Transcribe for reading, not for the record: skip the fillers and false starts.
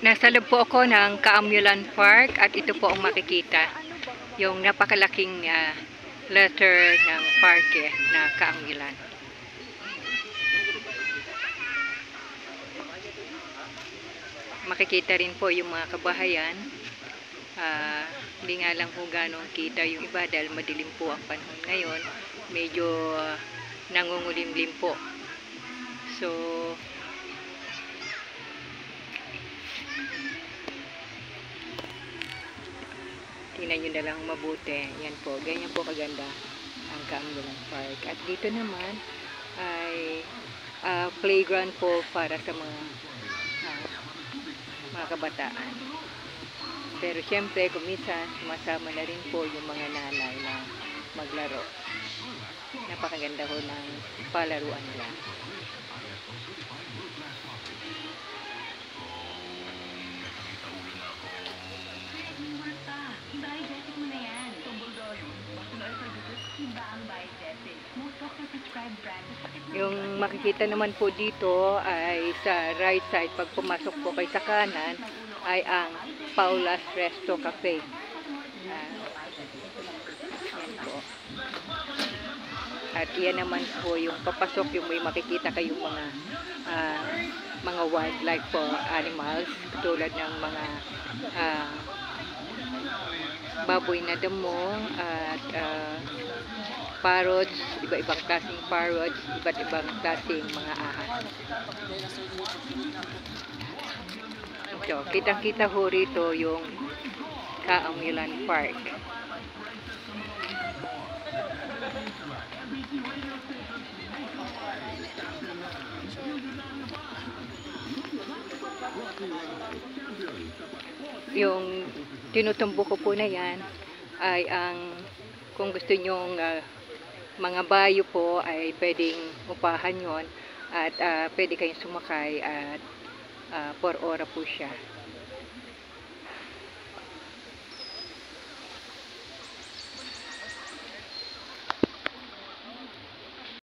Nasa loob po ako ng Kaamulan Park at ito po ang makikita. Yung napakalaking letter ng parke na Kaamulan. Makikita rin po yung mga kabahayan. Hindi nga lang kung gano'ng kita yung iba dahil madilim po ang panahon ngayon. Medyo nangungulimlim po. So, tingnan nyo na lang mabuti. Yan po, ganyan po kaganda ang Kaamulan Park. At dito naman ay playground po para sa mga kabataan. Pero syempre, kuminsan sumasama na rin po yung mga nanay na maglaro. Napakaganda ho ng palaruan nila. Yung makikita naman po dito ay sa right side, pag pumasok po kayo sa kanan, ay ang Paula's Resto Cafe. Yan po. At yan naman po yung papasok, yung may makikita kayong mga wildlife po, animals, tulad ng mga baboy na damo at parrots, iba-ibang klaseng parrots, iba't ibang klaseng mga ahas. So, kitang-kita ho rito yung Kaamulan Park. Yung tinutumbok ko po na yan ay kung gusto nyong mga bayo po ay pwedeng upahan yon at pwede kayong sumakay at 4 oras po siya.